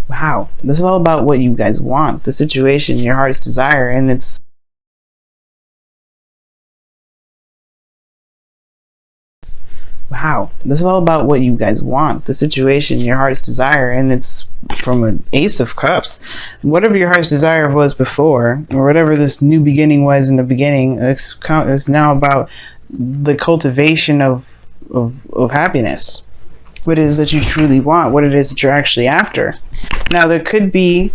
Wow, this is all about what you guys want, the situation, your heart's desire, and it's wow, this is all about what you guys want, the situation, your heart's desire, and it's from an Ace of Cups. Whatever your heart's desire was before, or whatever this new beginning was in the beginning, it's now about the cultivation of happiness. What it is that you truly want, what it is that you're actually after. Now, there could be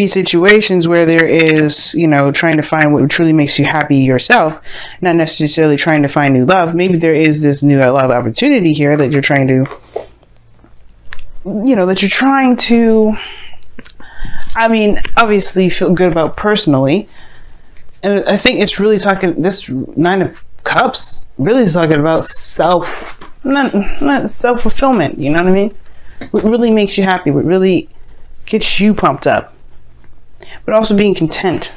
situations where there is, trying to find what truly makes you happy yourself, not necessarily trying to find new love. Maybe there is this new love opportunity here that you're trying to, obviously feel good about personally. And I think it's really talking, this Nine of Cups really is talking about not self-fulfillment, you know what I mean? What really makes you happy, what really gets you pumped up, but also being content.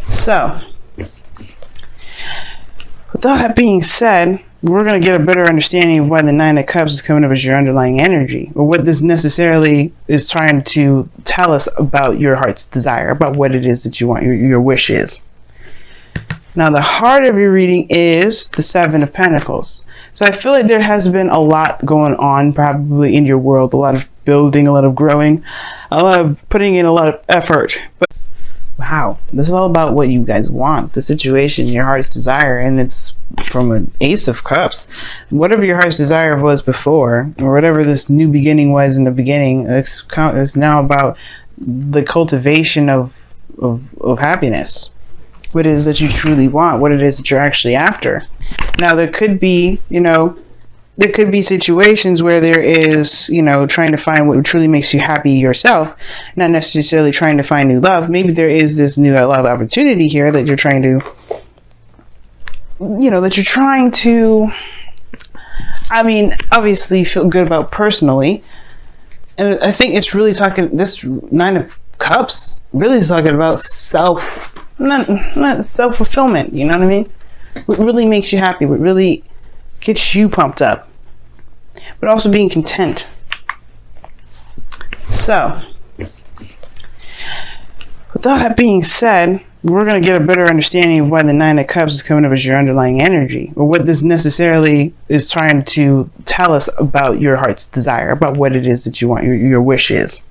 So, with all that being said, we're going to get a better understanding of why the Nine of Cups is coming up as your underlying energy, or what this necessarily is trying to tell us about your heart's desire, about what it is that you want, your wish is. Now, the heart of your reading is the Seven of Pentacles. So I feel like there has been a lot going on probably in your world, a lot of building, a lot of growing, a lot of putting in a lot of effort. But wow, this is all about what you guys want, the situation, your heart's desire, and it's from an Ace of Cups. Whatever your heart's desire was before, or whatever this new beginning was in the beginning, it's now about the cultivation of happiness. What it is that you truly want, what it is that you're actually after. Now, there could be situations where there is, trying to find what truly makes you happy yourself, not necessarily trying to find new love. Maybe there is this new love opportunity here that you're trying to, obviously feel good about personally. And I think it's really talking, this Nine of Cups really is talking about not self-fulfillment, you know what I mean? What really makes you happy, what really gets you pumped up, but also being content. So, with all that being said, we're going to get a better understanding of why the Nine of Cups is coming up as your underlying energy, or what this necessarily is trying to tell us about your heart's desire, about what it is that you want, your wish is.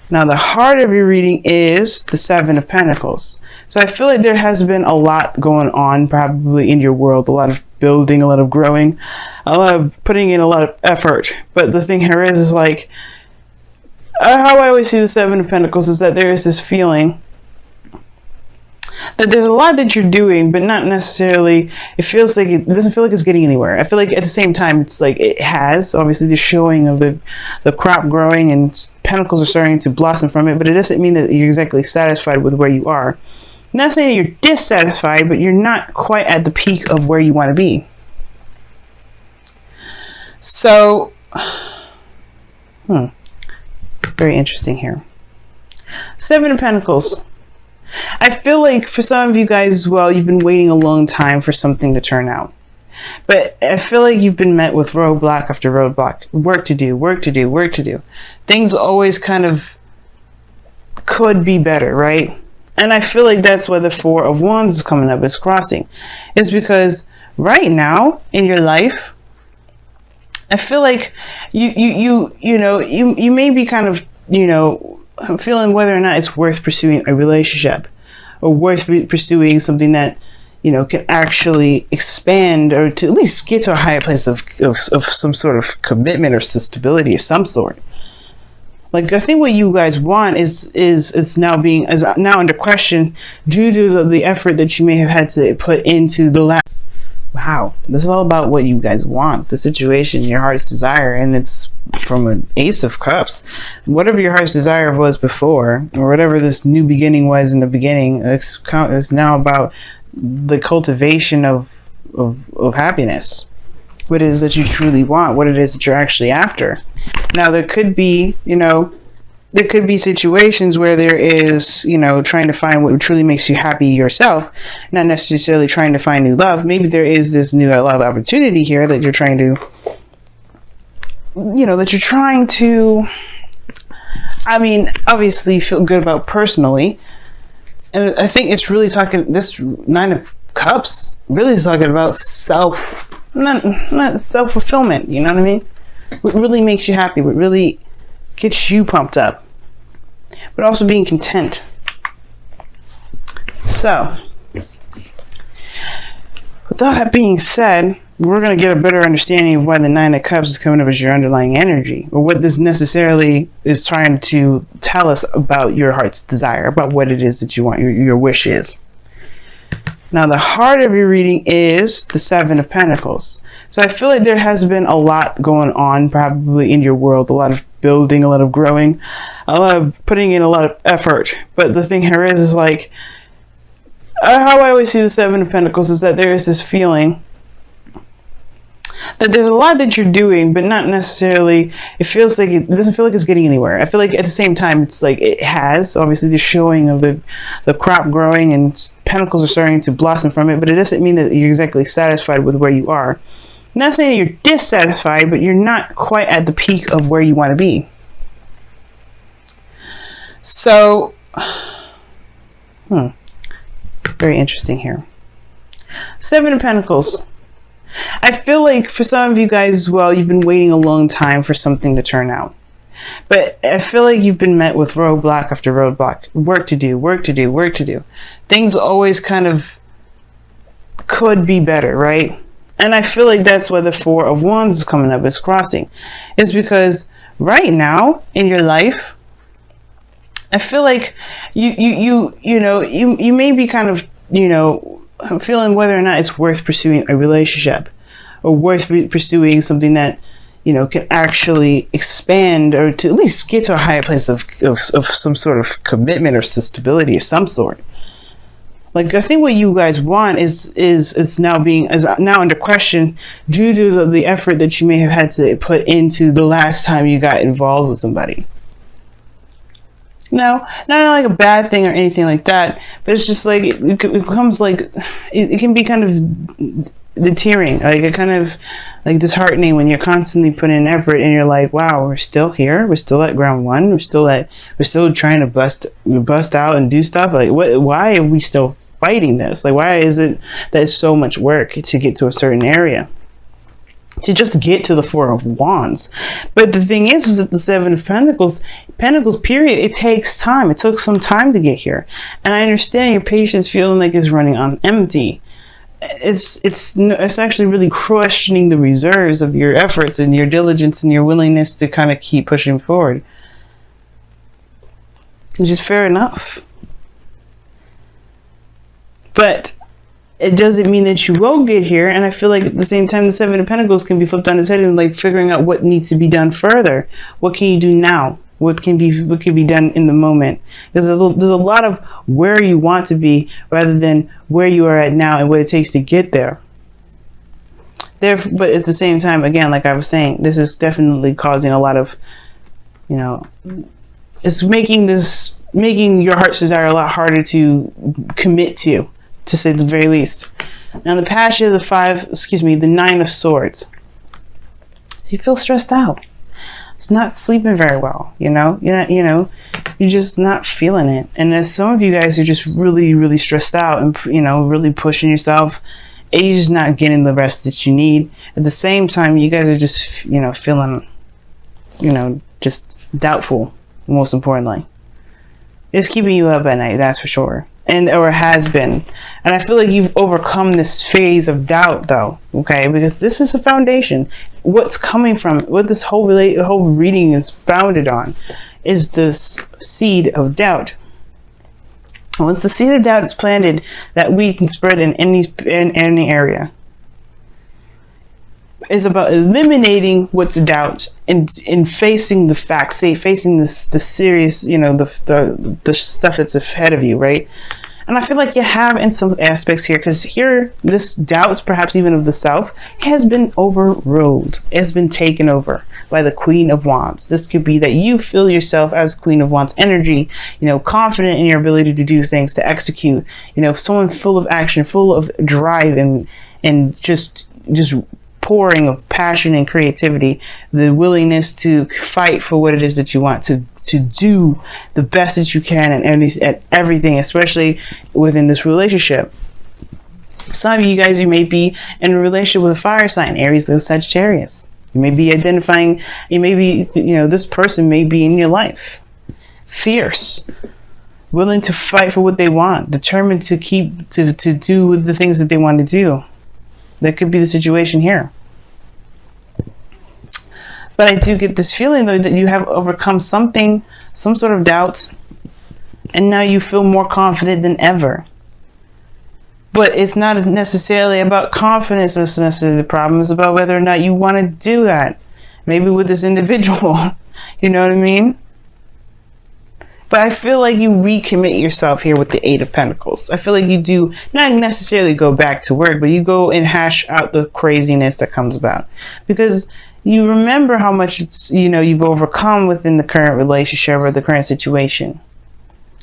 Now, the heart of your reading is the Seven of Pentacles. So I feel like there has been a lot going on probably in your world, a lot of building, a lot of growing, a lot of putting in a lot of effort. But the thing here is like, how I always see the Seven of Pentacles is that there is this feeling that there's a lot that you're doing, but not necessarily, it feels like it doesn't feel like it's getting anywhere. I feel like at the same time, it's like it has, obviously, the showing of the crop growing and pentacles are starting to blossom from it, but it doesn't mean that you're exactly satisfied with where you are. I'm not saying you're dissatisfied, but you're not quite at the peak of where you want to be. So, very interesting here. Seven of Pentacles. I feel like for some of you guys as well, you've been waiting a long time for something to turn out. But I feel like you've been met with roadblock after roadblock. Work to do, work to do, work to do. Things always kind of could be better, right? And I feel like that's why the Four of Wands is coming up, it's crossing. It's because right now in your life, I feel like you may be kind of, feeling whether or not it's worth pursuing a relationship, or worth pursuing something that, can actually expand, or to at least get to a higher place of some sort of commitment or stability of some sort. Like, I think what you guys want is now under question due to the effort that you may have had to put into the last. Wow, this is all about what you guys want, the situation, your heart's desire, and it's from an Ace of Cups. Whatever your heart's desire was before, or whatever this new beginning was in the beginning, it's now about the cultivation of happiness. What it is that you truly want, what it is that you're actually after. Now, there could be situations where there is, trying to find what truly makes you happy yourself, not necessarily trying to find new love. Maybe there is this new love opportunity here that you're trying to, that you're trying to, I mean, obviously feel good about personally. And I think it's really talking, this Nine of Cups really is talking about not self-fulfillment, you know what I mean? What really makes you happy, what really gets you pumped up, but also being content. So, with all that being said, we're going to get a better understanding of why the Nine of Cups is coming up as your underlying energy, or what this necessarily is trying to tell us about your heart's desire, about what it is that you want, your wish is. Now, the heart of your reading is the Seven of Pentacles. So I feel like there has been a lot going on probably in your world, a lot of building, a lot of growing, a lot of putting in a lot of effort. But the thing here is like, how I always see the Seven of Pentacles is that there is this feeling that there's a lot that you're doing, but not necessarily, it feels like it doesn't feel like it's getting anywhere. I feel like at the same time, it's like it has, obviously, the showing of the crop growing and pentacles are starting to blossom from it, but it doesn't mean that you're exactly satisfied with where you are. I'm not saying that you're dissatisfied, but you're not quite at the peak of where you want to be. So, very interesting here. Seven of Pentacles. I feel like for some of you guys as well, you've been waiting a long time for something to turn out. But I feel like you've been met with roadblock after roadblock. Work to do, work to do, work to do. Things always kind of could be better, right? And I feel like that's why the Four of Wands is coming up, it's crossing. It's because right now in your life, I feel like you may be kind of, feeling whether or not it's worth pursuing a relationship or worth pursuing something that, can actually expand or to at least get to a higher place of some sort of commitment or stability of some sort. Like, I think what you guys want is now under question due to the effort that you may have had to put into the last time you got involved with somebody. No, not like a bad thing or anything like that, but it's just like it becomes like it can be kind of deterring, like it kind of like disheartening when you're constantly putting in effort and you're like, wow, we're still here, we're still at ground one, we're still trying to bust out and do stuff. Like, why are we still fighting this? Like, why is it that it's so much work to get to a certain area, to just get to the Four of Wands? But the thing is that the Seven of Pentacles period, it takes time. It took some time to get here, and I understand your patience feeling like it's running on empty. It's actually really questioning the reserves of your efforts and your diligence and your willingness to kind of keep pushing forward, which is fair enough. But it doesn't mean that you won't get here. And I feel like at the same time, the Seven of Pentacles can be flipped on its head and like figuring out what needs to be done further. What can you do now? What can be done in the moment? There's a lot of where you want to be rather than where you are at now and what it takes to get there. But at the same time, again, like I was saying, this is definitely causing a lot of, it's making your heart's desire a lot harder to commit to say the very least. Now the passion of the Nine of Swords. So you feel stressed out. It's not sleeping very well, you're just not feeling it. And as some of you guys are just really, really stressed out and, really pushing yourself, and you're just not getting the rest that you need. At the same time, you guys are just, feeling, just doubtful, most importantly. It's keeping you up at night, that's for sure. Or has been. And I feel like you've overcome this phase of doubt though, okay? Because this is a foundation. What's coming from, what this whole reading is founded on is this seed of doubt. And once the seed of doubt is planted, that weed can spread in any area. It's about eliminating what's doubt and facing the facts, facing the serious, the stuff that's ahead of you, right? And I feel like you have in some aspects here, because here, this doubt, perhaps even of the self, has been overruled. It's been taken over by the Queen of Wands. This could be that you feel yourself as Queen of Wands energy, confident in your ability to do things, to execute, someone full of action, full of drive and just outpouring of passion and creativity, the willingness to fight for what it is that you want, to do the best that you can at everything, especially within this relationship. Some of you guys, you may be in a relationship with a fire sign, Aries, Leo, Sagittarius. You may be identifying, this person may be in your life. Fierce, willing to fight for what they want, determined to do the things that they want to do. That could be the situation here. But I do get this feeling, though, that you have overcome some sort of doubt, and now you feel more confident than ever. But it's not necessarily about confidence that's necessarily the problem. It's about whether or not you want to do that. Maybe with this individual. You know what I mean? But I feel like you recommit yourself here with the Eight of Pentacles. I feel like you do not necessarily go back to work, but you go and hash out the craziness that comes about. Because you remember how much you've overcome within the current relationship or the current situation.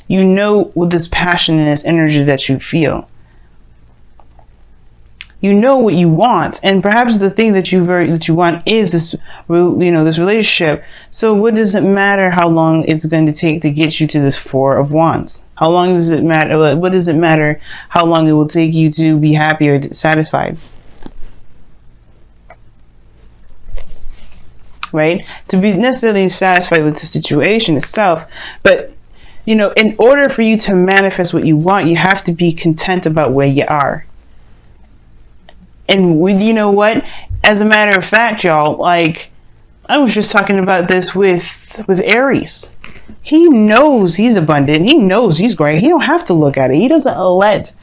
You know, with this passion and this energy that you feel. You know what you want, and perhaps the thing that you want is this, this relationship. So what does it matter how long it's going to take to get you to this Four of Wands? How long does it matter? What does it matter how long it will take you to be happy or satisfied? Right? To be necessarily satisfied with the situation itself, but in order for you to manifest what you want, you have to be content about where you are. And you know what? As a matter of fact, y'all, like, I was just talking about this with Aries. He knows he's abundant. He knows he's great. He don't have to look at it. He doesn't let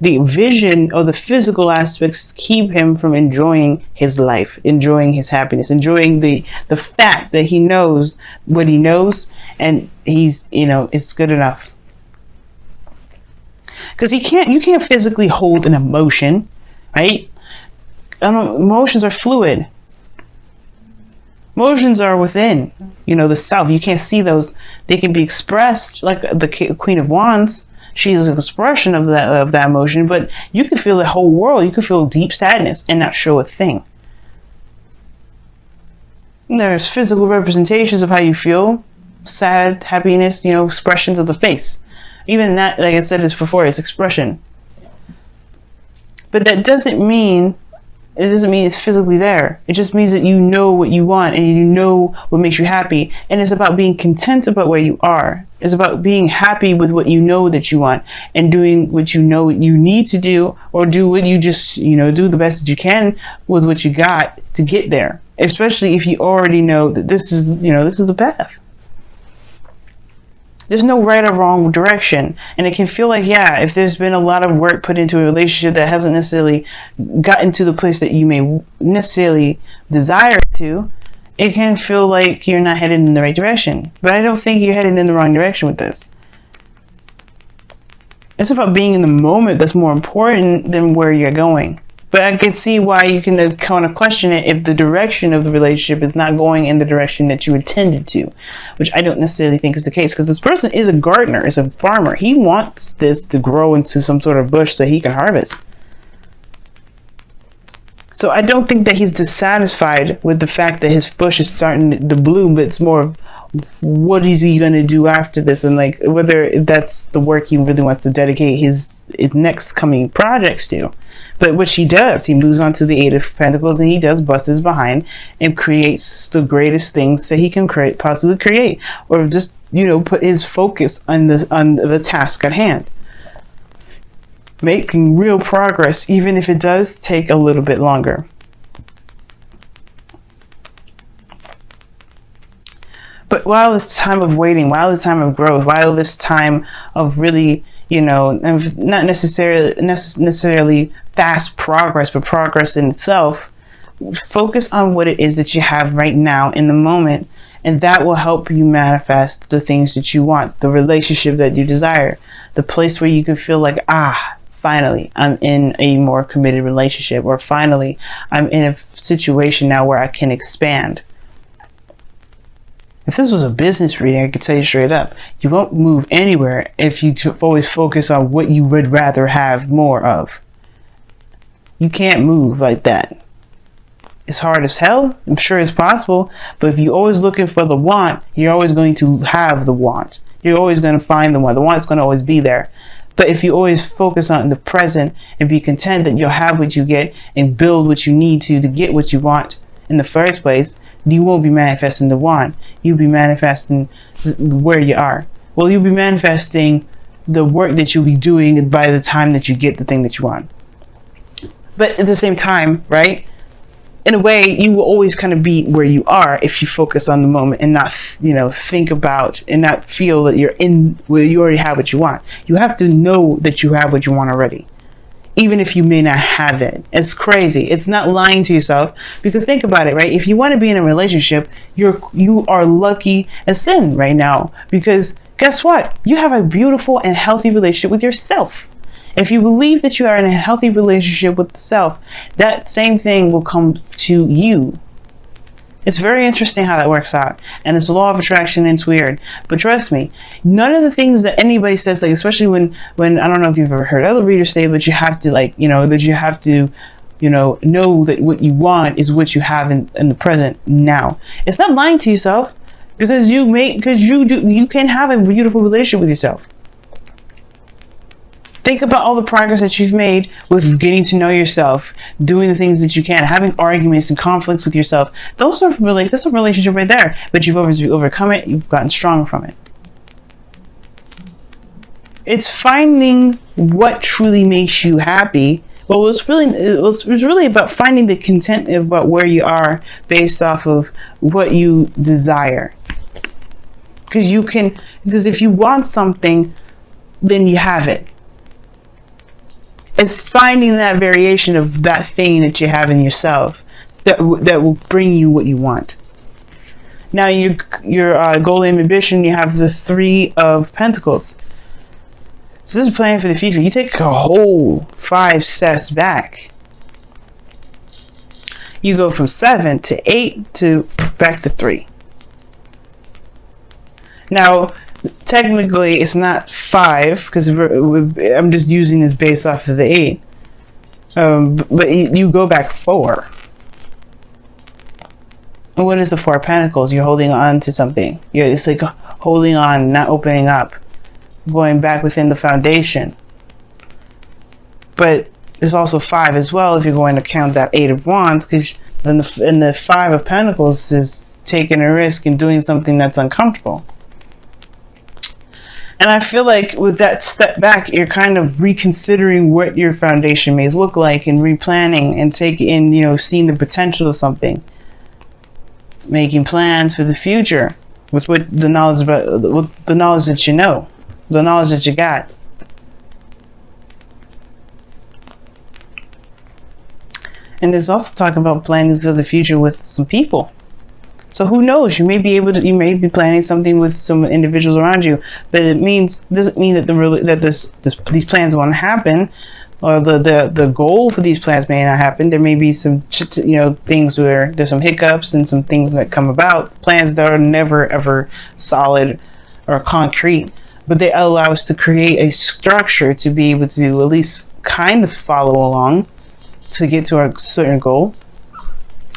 the vision or the physical aspects keep him from enjoying his life, enjoying his happiness, enjoying the fact that he knows what he knows, and he's, it's good enough. Because you can't physically hold an emotion, right? Emotions are fluid. Emotions are within, the self. You can't see those. They can be expressed like the Queen of Wands. She is an expression of that emotion, but you can feel the whole world. You can feel deep sadness and not show a thing. And there's physical representations of how you feel. Sad, happiness, expressions of the face. Even that, like I said, is before, it's expression. But that doesn't mean it's physically there. It just means that you know what you want and you know what makes you happy. And it's about being content about where you are. It's about being happy with what you know that you want and doing what you know you need to do, or do what you just, do the best that you can with what you got to get there. Especially if you already know that this is the path. There's no right or wrong direction. And it can feel like, if there's been a lot of work put into a relationship that hasn't necessarily gotten to the place that you may necessarily desire to, it can feel like you're not headed in the right direction. But I don't think you're headed in the wrong direction with this. It's about being in the moment that's more important than where you're going. But I can see why you can kind of question it if the direction of the relationship is not going in the direction that you intended to, which I don't necessarily think is the case, because this person is a gardener, is a farmer. He wants this to grow into some sort of bush so he can harvest. So I don't think that he's dissatisfied with the fact that his bush is starting to bloom, but it's more of what is he going to do after this, and like whether that's the work he really wants to dedicate his next coming projects to. But which he does. He moves on to the Eight of Pentacles, and he does bust his behind and creates the greatest things that he can possibly create, or just put his focus on the task at hand, making real progress, even if it does take a little bit longer. But while this time of waiting, while this time of growth, while this time of really, not necessarily fast progress, but progress in itself, focus on what it is that you have right now in the moment, and that will help you manifest the things that you want, the relationship that you desire, the place where you can feel like, finally, I'm in a more committed relationship, or finally, I'm in a situation now where I can expand. If this was a business reading, I could tell you straight up, you won't move anywhere if you always focus on what you would rather have more of. You can't move like that. it's hard as hell. I'm sure it's possible. But if you're always looking for the want, you're always going to have the want. You're always going to find the want. The want's going to always be there. But if you always focus on the present and be content that you'll have what you get and build what you need to get what you want in the first place, you won't be manifesting the want. You'll be manifesting where you are. Well, you'll be manifesting the work that you'll be doing by the time that you get the thing that you want. But at the same time, right? In a way, you will always kind of be where you are if you focus on the moment and not, think about and not feel that you're in where you already have what you want. You have to know that you have what you want already, even if you may not have it. It's crazy. It's not lying to yourself, because think about it, right? If you want to be in a relationship, you are lucky as sin right now, because guess what? You have a beautiful and healthy relationship with yourself. If you believe that you are in a healthy relationship with the self, that same thing will come to you. It's very interesting how that works out. And it's a law of attraction, and it's weird. But trust me, none of the things that anybody says, like, especially when I don't know if you've ever heard other readers say, but you have to, that you have to, know that what you want is what you have in the present now. It's not lying to yourself, because you can have a beautiful relationship with yourself. Think about all the progress that you've made with getting to know yourself, doing the things that you can, having arguments and conflicts with yourself. That's a relationship right there. But you've overcome it. You've gotten strong from it. It's finding what truly makes you happy. Well, it's really about finding the content about where you are based off of what you desire. Because if you want something, then you have it. It's finding that variation of that thing that you have in yourself that will bring you what you want. Now, your goal and ambition, you have the 3 of Pentacles. So this is planning for the future. You take a whole 5 steps back. You go from 7 to 8 to back to 3. Now, technically, it's not 5, because I'm just using this based off of the 8. But you go back 4. And what is the 4 of Pentacles? You're holding on to something. It's like holding on, not opening up, going back within the foundation. But there's also 5 as well if you're going to count that 8 of Wands, because in the 5 of Pentacles is taking a risk and doing something that's uncomfortable. And I feel like with that step back, you're kind of reconsidering what your foundation may look like, and replanning and seeing the potential of something, making plans for the future with the knowledge that you know, the knowledge that you got. And there's also talking about planning for the future with some people. So who knows? You may be planning something with some individuals around you, but it doesn't mean that these plans won't happen, or the goal for these plans may not happen. There may be some things where there's some hiccups and some things that come about, plans that are never ever solid or concrete, but they allow us to create a structure to be able to at least kind of follow along to get to our certain goal.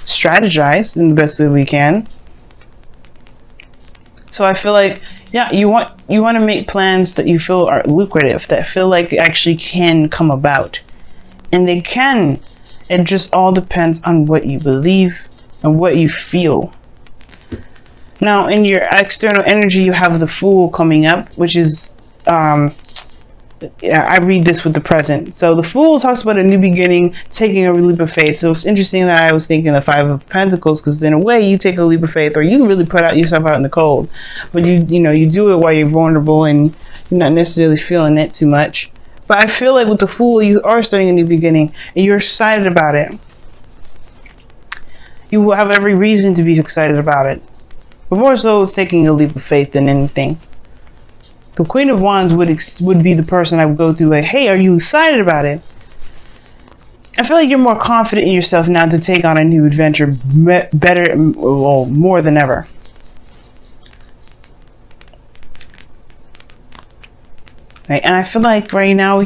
Strategize in the best way we can. So I feel like, you want to make plans that you feel are lucrative, that feel like actually can come about, and they can. It just all depends on what you believe and what you feel. Now, in your external energy, you have the Fool coming up, which is I read this with the present. So the Fool talks about a new beginning, taking a leap of faith. So it's interesting that I was thinking the 5 of Pentacles, because in a way you take a leap of faith, or you really put yourself out in the cold, but you do it while you're vulnerable and you're not necessarily feeling it too much. But I feel like with the Fool, you are starting a new beginning and you're excited about it. You will have every reason to be excited about it, but more so it's taking a leap of faith than anything. The Queen of Wands would be the person I would go through, like, hey, are you excited about it? I feel like you're more confident in yourself now to take on a new adventure more than ever. Right? And I feel like right now,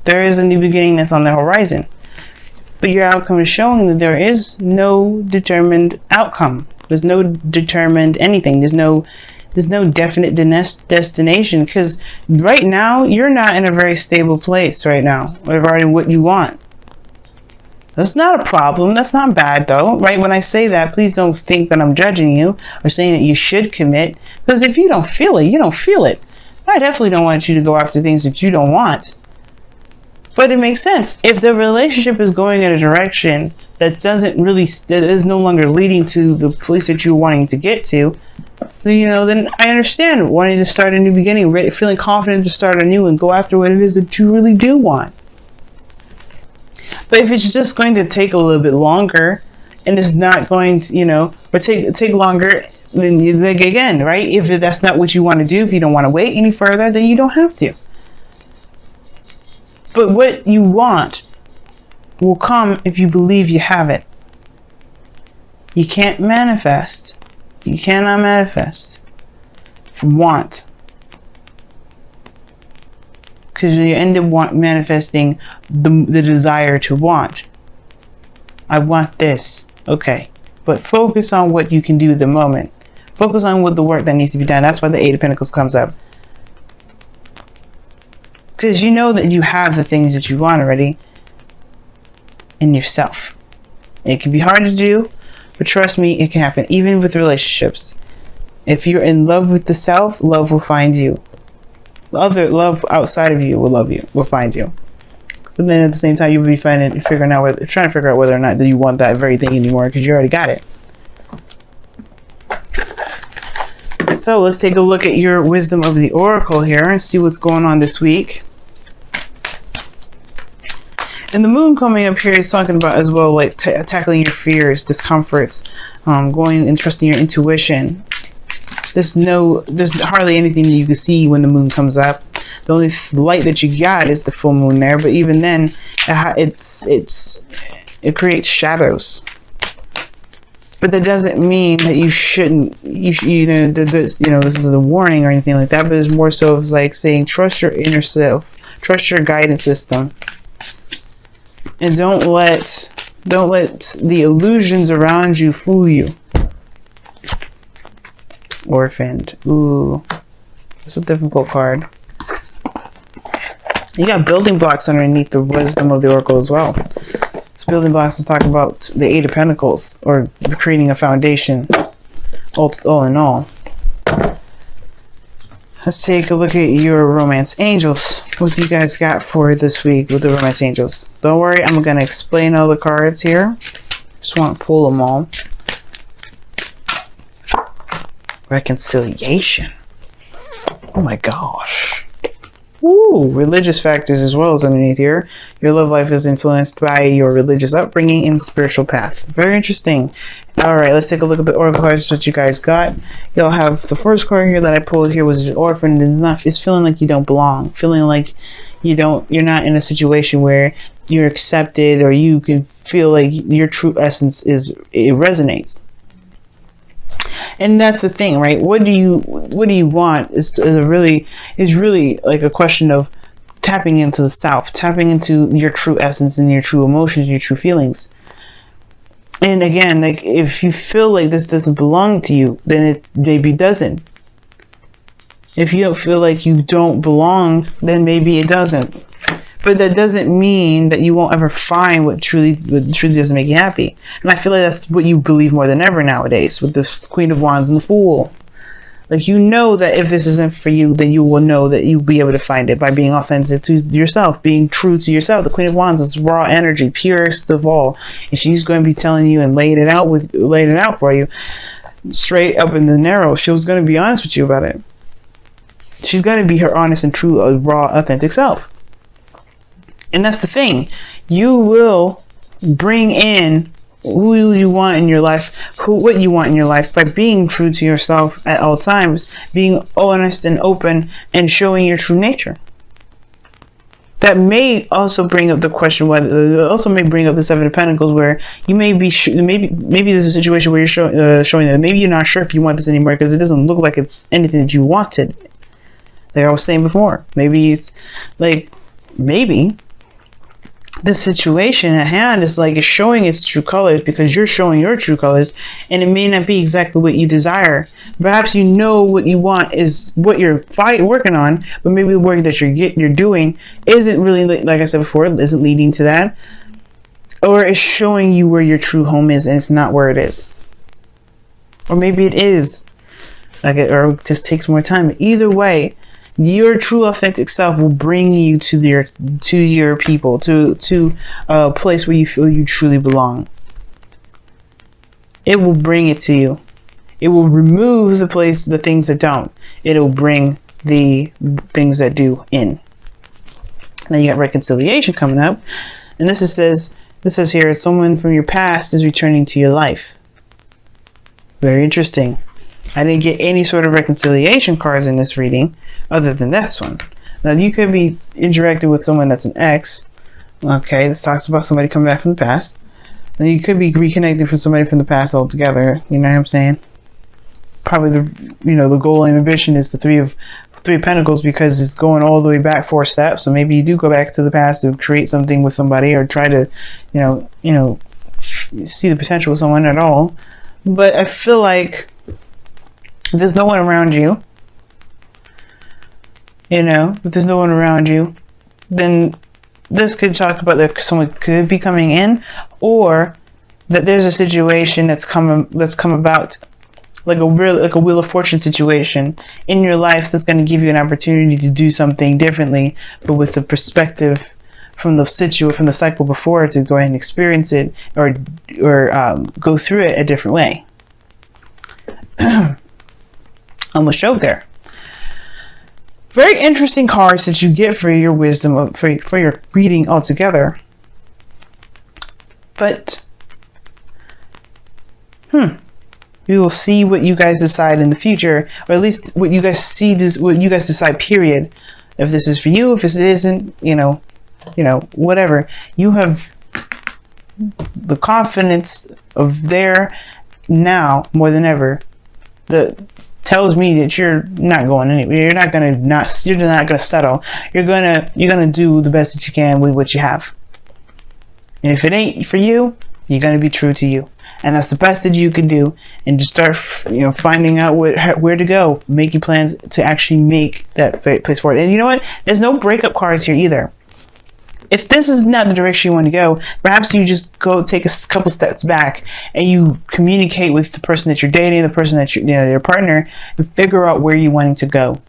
there is a new beginning that's on the horizon. but your outcome is showing that there is no determined outcome. There's no determined anything. There's no definite destination, because right now you're not in a very stable place right now regarding what you want. That's not a problem. That's not bad though, right? When I say that, please don't think that I'm judging you or saying that you should commit, because if you don't feel it, you don't feel it. I definitely don't want you to go after things that you don't want. But it makes sense. If the relationship is going in a direction that that is no longer leading to the place that you're wanting to get to, then I understand wanting to start a new beginning, feeling confident to start anew and go after what it is that you really do want. But if it's just going to take a little bit longer, and it's not going to, or take longer, then again, right? If that's not what you want to do, if you don't want to wait any further, then you don't have to. But what you want will come if you believe you have it. You can't manifest. You cannot manifest from want, because you end up manifesting the desire to want. I want this. Okay. But focus on what you can do at the moment. Focus on what the work that needs to be done. That's why the Eight of Pentacles comes up. Because you know that you have the things that you want already in yourself. It can be hard to do, but trust me, it can happen. Even with relationships. If you're in love with the self, love will find you. Love outside of you will find you. But then at the same time, you'll be trying to figure out whether or not that you want that very thing anymore, because you already got it. So let's take a look at your wisdom of the oracle here and see what's going on this week. And the moon coming up here is talking about as well, like tackling your fears, discomforts, going and trusting your intuition. There's hardly anything that you can see when the moon comes up. The only light that you got is the full moon there, but even then, it creates shadows. But that doesn't mean that you shouldn't. This is a warning or anything like that. But it's more so of like saying, trust your inner self, trust your guidance system, and don't let the illusions around you fool you. Orphaned. Ooh, that's a difficult card. You got building blocks underneath the wisdom of the oracle as well. This building blocks is talking about the Eight of Pentacles, or creating a foundation, all in all. Let's take a look at your romance angels. What do you guys got for this week with the romance angels? Don't worry, I'm going to explain all the cards here. Just want to pull them all. Reconciliation. Oh my gosh. Woo! Religious factors as well as underneath here. Your love life is influenced by your religious upbringing and spiritual path. Very interesting. Alright, let's take a look at the oracle cards that you guys got. You'll have the first card here that I pulled here was orphan. It's feeling like you don't belong. Feeling like you're not in a situation where you're accepted, or you can feel like your true essence it resonates. And that's the thing, right? What do you want is really like a question of tapping into the self, tapping into your true essence and your true emotions, your true feelings. And again, like if you feel like this doesn't belong to you, then it maybe doesn't. If you don't feel like you don't belong, then maybe it doesn't. But that doesn't mean that you won't ever find what truly doesn't make you happy. And I feel like that's what you believe more than ever nowadays with this Queen of Wands and the Fool. Like, you know that if this isn't for you, then you will know that you'll be able to find it by being authentic to yourself, being true to yourself. The Queen of Wands is raw energy, purest of all. And she's going to be telling you and laying it out for you straight up in the narrow. She's going to be honest with you about it. She's going to be her honest and true, raw, authentic self. And that's the thing. You will bring in who you want in your life, what you want in your life, by being true to yourself at all times, being honest and open, and showing your true nature. That may also bring up the question whether, also may bring up the Seven of Pentacles, where you may be maybe there's a situation where you're showing that maybe you're not sure if you want this anymore because it doesn't look like it's anything that you wanted. Like I was saying before, maybe it's like maybe the situation at hand is like it's showing its true colors because you're showing your true colors, and it may not be exactly what you desire. Perhaps you know what you want is what you're working on, but maybe the work that you're doing isn't really, like I said before, isn't leading to that, or it's showing you where your true home is and it's not where it is, or maybe it is, or it just takes more time. Either way, your true authentic self will bring you to your people, to a place where you feel you truly belong. It will bring it to you. It will remove the things that don't. It'll bring the things that do in. Now you got reconciliation coming up, and this says here, someone from your past is returning to your life. Very interesting. I didn't get any sort of reconciliation cards in this reading other than this one. Now, you could be interacting with someone that's an ex. Okay, this talks about somebody coming back from the past. And you could be reconnecting with somebody from the past altogether. You know what I'm saying? Probably the goal and ambition is the Three of Pentacles, because it's going all the way back 4 steps. So maybe you do go back to the past to create something with somebody, or try to, see the potential with someone at all. But I feel like if there's no one around you, if there's no one around you, then this could talk about that someone could be coming in, or that there's a situation that's come about, like a Wheel of Fortune situation in your life, that's going to give you an opportunity to do something differently, but with the perspective from the cycle before, to go ahead and experience it, or go through it a different way. Almost showed there. Very interesting cards that you get for your wisdom, for your reading altogether. But we will see what you guys decide in the future, or at least what you guys decide, period. If this is for you, if this isn't, whatever. You have the confidence of there now more than ever that tells me that you're not going anywhere. You're not gonna settle. You're gonna do the best that you can with what you have. And if it ain't for you, you're gonna be true to you. And that's the best that you can do. And just start, finding out where to go, making plans to actually make that place forward. And you know what? There's no breakup cards here either. If this is not the direction you want to go, perhaps you just go take a couple steps back and you communicate with the person that you're dating, the person that your partner, and figure out where you're wanting to go.